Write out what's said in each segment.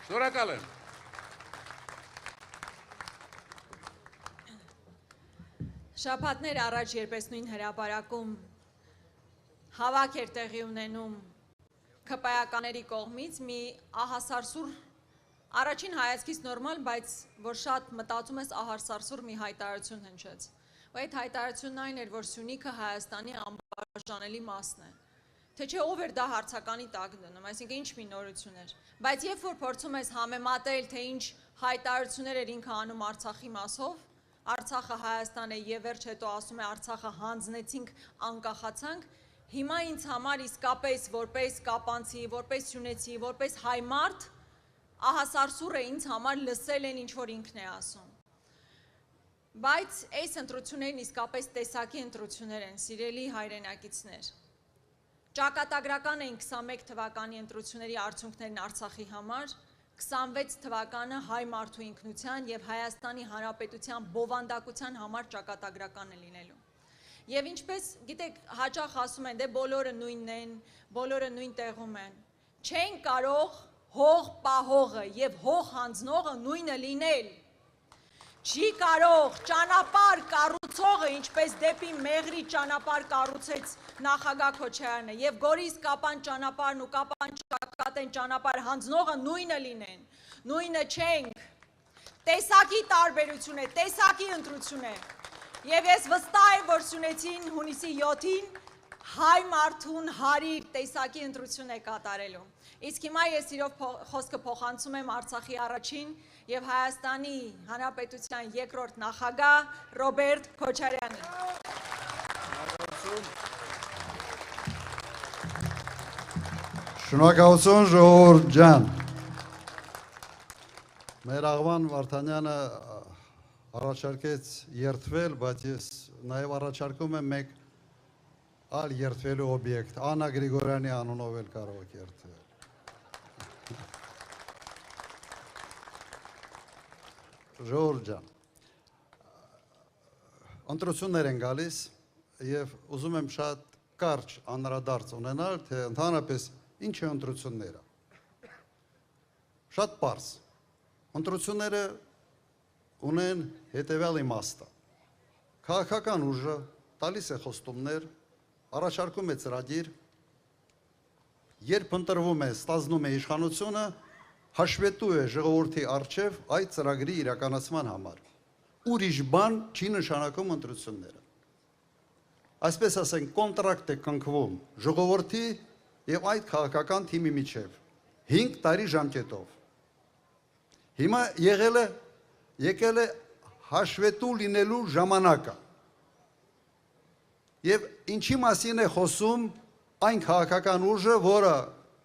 Շնորհակալ եմ։ Շաբաթներ առաջ, երբ ես նույն հրապարակում հավաք էր տեղի ունենում ԿՊԱ-ականների կողմից, մի ահասարսուր, առաջին հայացքից նորմալ, բայց որ շատ մտածում ես ահասարսուր մի հայտարարություն հնչեց։ Ու այդ հայտարարությունն այն էր, որ Սյունիքը Հայաստանի անբաժանելի մասն է։ Թե չէ ով էր դա հարցականի տակ դնում, այսինքն ինչ մի նորություն էր։ Բայց երբ որ փորձում ես համեմատել, թե ինչ հայտարարություններ էր ինքը անում Արցախի մասով, Արցախը Հայաստան է եւ վերջ հետո ասում է Արցախը հանձնեցինք, անկախացանք, հիմա ինձ համար իսկապես որպես կապանցի, որպես սյունեցի, որպես հայ մարդ, ահասարսուր է ինձ համար լսել են ինչ որ ինքն է ասում։ Բայց այս ընտրություններն իսկապես տեսակի ընտրություններ են, սիրելի հայրենակիցներ։ Ճակատագրական էին 21 թվականի ընտրությունների արդյունքներն Արցախի համար, 26 թվականը հայ մարդու ինքնության և Հայաստանի Հանրապետության բովանդակության համար ճակատագրական է լինելու։ Եվ ինչպես, գիտեք, հաճախ ասում են, դե բոլորը նույնն են, բոլորը նույն տեղում են։ Չեն կարող հող պահողը և հող հանձնողը նույնը լինել։ Չի կարող ճանապարհ կառուցողը, ինչպես դեպի Մեղրի ճանապարհ կառուցեց նախագահ Քոչարյանը, եւ Գորիս Կապան ճանապարհն ու Կապան Ճակատեն ճանապարհ հանձնողը նույնը լինեն։ Նույնը չենք։ Տեսակի տարբերություն է, տեսակի ընտրություն է։ Եվ ես վստահ եմ, որ Սյունեցին հունիսի 7-ին հայ մարդուն հարիր տեսակի ընտրություն է կատարելու։ Իսկ հիմա ես իրով խոսքը փոխանցում եմ Արցախի առաջին և Հայաստանի Հանրապետության երկրորդ նախագահ Ռոբերտ Քոչարյանին։ Շնորհակալություն ժողովուրդ ջան։ Մեր աղվան Վարդանյանը առաջարկեց երթվել, բայց ես նաև առաջարկում եմ մեկ այլ երթվելու օբյեկտ, Աննա Գրիգորյանի անունով էլ կարող եք երթվել։ Ժողովուրդ ջան, ընտրություններ են գալիս և ուզում եմ շատ կարճ անդրադարձ ունենալ, թե ընդհանրապես ինչ է ընտրությունները։ Շատ պարզ։ Ընտրությունները ունեն հետևյալ իմաստը։ Քաղաքական ուժը տալիս է խոստումներ, առաջարկում է ծրագիր, երբ ընտրվում է, ստանձնում է իշխանությունը, հաշվետու է ժողովրդի առջև այդ ծրագրի իրականացման համար։ Ուրիշ բան չի նշանակում ընտրությունները։ Այսպես ասենք, կոնտրակտ է կնքվում ժողովրդի և այդ քաղաքական թիմի միջև 5 տարի ժամկետով։ Հիմա եկել է հաշվետու լինելու ժամանակը։ Եվ ինչի մասին է խոսում այն քաղաքական ուժը, որը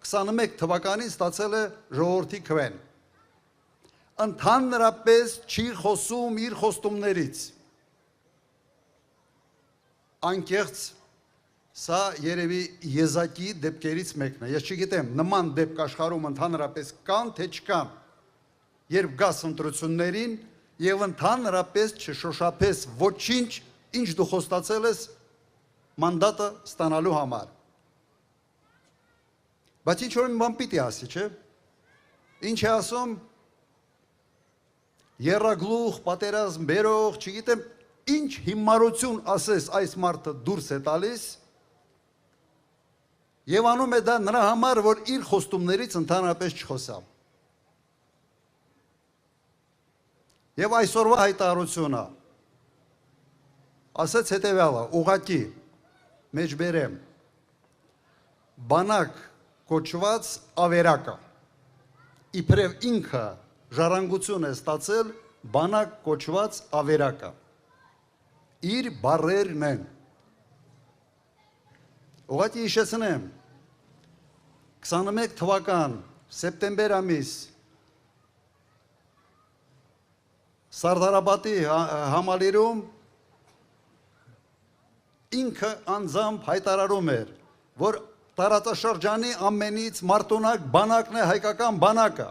21 թվականին ստացել է ժողովրդի քվեն։ Ընդհանրապես չի խոսում իր խոստումներից։ Անկեղծ սա երևի եզակի դեպքերից մեկն է։ Ես չգիտեմ, նման դեպք աշխարհում ընդհանրապես կան, թե չկան, երբ գաս ընտրություններին և ընդհանրապես չշոշափես ոչինչ, ինչ դու խոստացել ես մանդատը ստանալու համար։ Բայց ինչ-որ մի բան պիտի ասի, չէ՞։ Ինչ է ասում, եռագլուխ, պատերազմ բերող, չգիտեմ, ինչ հիմարություն ասես այս մարդը դուրս է տալիս և անում է դա նրա համար, որ իր խոստումներից ընդհանրապես չխոսամ։ Եվ այսօրվա հայտարարությունը ասեց հետևյալը, ուղղակի մեջբերեմ, բանակ կոչված ավերակը, իբրև ինքը ժառանգություն է ստացել բանակ կոչված ավերակը, իր բառերն են։ Ուղղակի հիշեցնեմ, 21 թվական սեպտեմբեր ամիս Սարդարապատի համալիրում ինքը անձամբ հայտարարում էր, որ տարածաշրջանի ամենից մարտունակ բանակն է հայկական բանակը։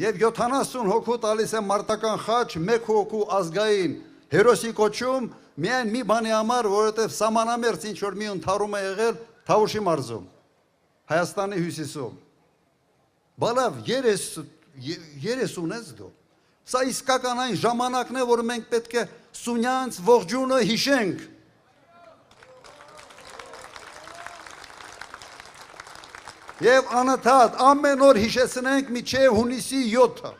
Եվ 70 հոգու տալիս է մարտական խաչ, 1 հոգու ազգային հերոսի կոչում, միայն մի բանի համար, որովհետև սահմանամերձ ինչ որ մի ընդհարում է եղել Թավուշի մարզում, Հայաստանի հյուսիսում։ բալավ 30 ունես դու։ Սա իսկական այն ժամանակն է, որ մենք պետք է Սունյանց ողջունը հիշենք։ Եվ անընդհատ ամեն օր հիշեցնենք մինչև հունիսի 7-ը։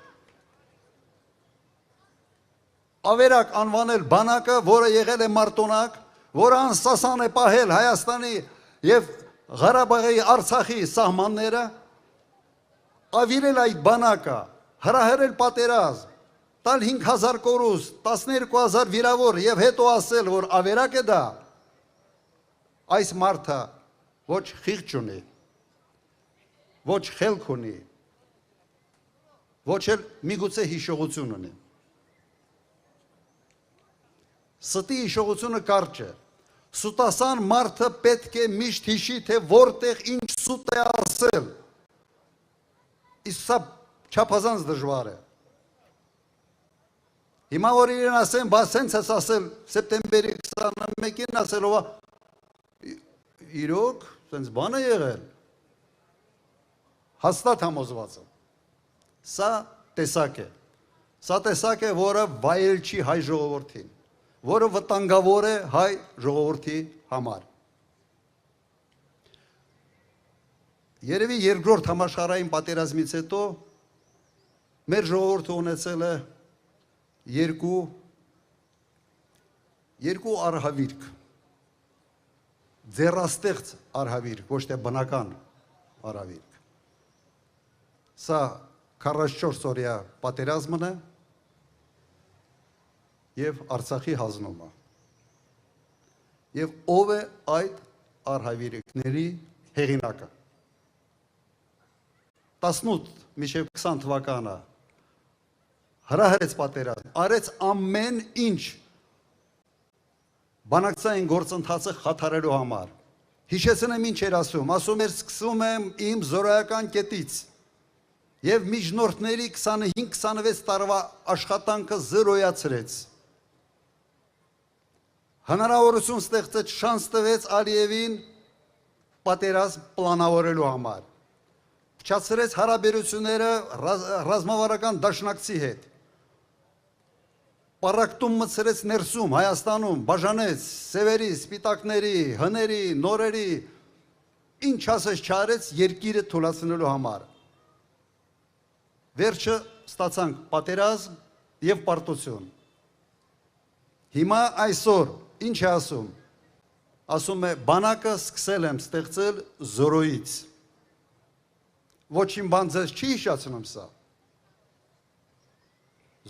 Ավերակ անվանել բանակը, որը եղել է մարտոնակ, որը անսասան է պահել Հայաստանի և Ղարաբաղի Արցախի սահմանները, ավիրել այդ բանակը, հրահրել պատերազմ, տալ 5000 կորուս, 12000 վիրավոր և հետո ասել, որ ավերակ է դա, այս մարդը ոչ խիղճ ունի, ոչ խելք ունի, ոչ էլ միգուցե հիշողություն ունի։ Ստի հիշողությունը կարճ է, սուտասան մարդը պետք է միշտ հիշի, թե որտեղ ինչ սուտ է ասել, իսկ սա չափազանց դժվար է։ Հիմա որ իրեն ասեմ, բա սենց ես ասել սեպտեմբերի 21-ին ասելով, իրոք, սենց բան է եղել, հաստատ համոզված եմ։ Սա տեսակ է, որը վայել չի հայ ժողովրդին, որը վտանգավոր է հայ ժողովրդի համար։ Երևի երկրորդ համաշխարհային պատերազմից հետո մեր ժողովուրդը ունեցել է երկու արհավիրք, ձեռաստեղծ արհավիրք, ոչ թե բնական արհավիրք։ Սա 44 օրյա պատերազմն է և Արցախի հանձնումը։ Եվ ով է այդ արհավիրքների հեղինակը։ 18 մինչև 20 թվականը հրահրեց պատերազմ, արեց ամեն ինչ բանակցային գործընթացը խաթարելու համար։ Հիշեցնեմ ինչ էր ասում էր սկսում եմ իմ զորայական կետից և միջնորդների 25-26 տարվա աշխատանքը զրոյացրեց։ Հնարավորություն ստեղծեց, շանս տվեց Ալիևին պատերազմ պլանավորելու համար։ Փչացրեց հարաբերությունները ռազմավարական դաշնակցի հետ։ Պառակտում մտցրեց ներսում, Հայաստանում, բաժանեց սևերի, սպիտակների, հների, նորերի, ինչ ասես չարեց երկիրը թուլացնելու համար։ Վերջը ստացանք պատերազմ և պարտություն։ Հիմա այսօր ինչ է ասում։ Ասում է բանակը սկսել եմ ստեղծել զորոյից։ Ոչին բան ձեզ չի հիշացնում սա։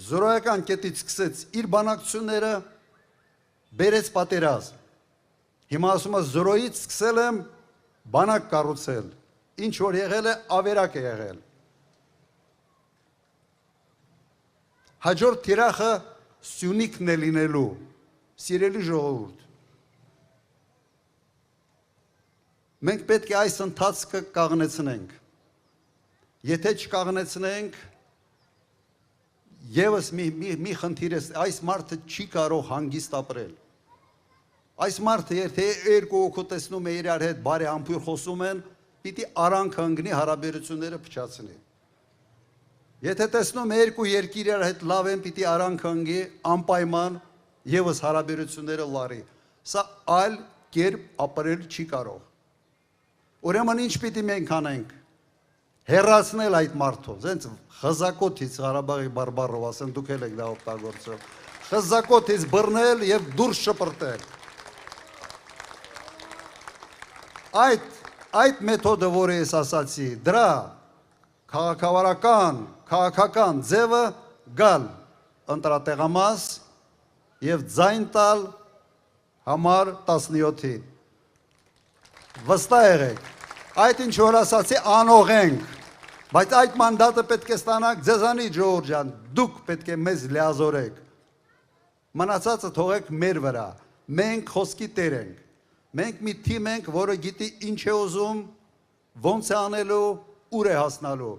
Զորոյական կետից սկսեց իր բանակցությունները, բերեց պատերազմ։ Հիմա ասում է զորոյից սկսել եմ բանակ կառուցել, ինչ որ եղել է ավերակ է եղել։ Հաջորդ թիրախը Սյունիքն է լինելու, սիրելի ժողովուրդ։ Մենք պետք է այս ընթացքը կաղնեցնենք։ Եթե չկաղնեցնենք, ևս մի խնդիր է, այս մարդը չի կարող հանգիստ ապրել։ Այս մարդը եթե երկու օգու տեսնում է իրար հետ բարի ամփյուր խոսում են, պիտի արանք հանգնի հարաբերությունները փչացնի։ Եթե տեսնում է երկու երկիր իրար հետ լավ են, պիտի արանք հանգի, անպայման ևս հարաբերությունները լարի։ Սա այլ կերպ ապրել չի կարող։ Ուրեմն ինչ պիտի մենք անենք։ Հեռացնել այդ մարդով, զենց խզակոթից Ղարաբաղի բարբառով ասեն, դուք էլ եք դա օգտագործում, խզակոթից բռնել և դուրս շպրտել։ Այդ մեթոդը, որը ես ասացի, դրա քաղաքական ձևը գալ ընտրատեղամաս և ձայն տալ համար 17-ին։ Վստահ եղեք, այդ ինչ որ ասացի անող ենք, բայց այդ մանդատը պետք է ստանանք ձեզանից ժողովուրդ ջան, դուք պետք է մեզ լիազորեք։ Մնացածը թողեք մեր վրա, մենք խոսքի տեր ենք, մենք մի թիմ ենք, որը գիտի ինչ է ուզում, ոնց է անելու, ուր է հասնալու։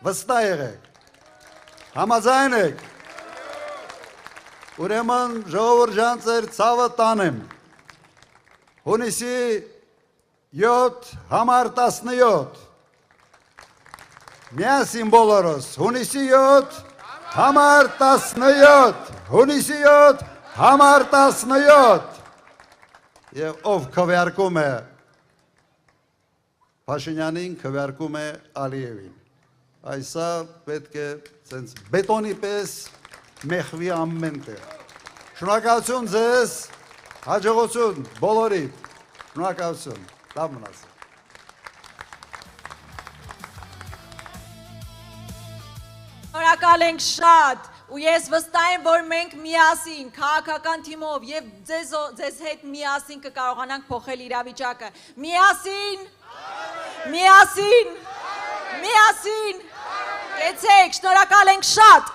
Վստահ եղեք, համաձայն եք, ուրեմն ժողովուրդ ջան ձեր ցավը տանեմ, հունիսի 7 համար 17 Միասին բոլորս, հունիսի 7, համար 17, հունիսի 7, համար 17, և ով քվեարկում է Փաշինյանին, քվեարկում է Ալիևին, այսա պետք է բետոնի պես մեխվի ամեն տեղ, շնորհակալություն ձեզ, հաջողություն բոլորիդ, շնորհակալություն, լավ մնաս Շնորհակալ ենք շատ ու ես վստահ եմ, որ մենք միասին, քաղաքական թիմով եւ ձեզ հետ միասին կկարողանանք փոխել իրավիճակը։ Միասին, միասին, միասին, կեցեք, շնորհակալ ենք շատ։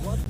What?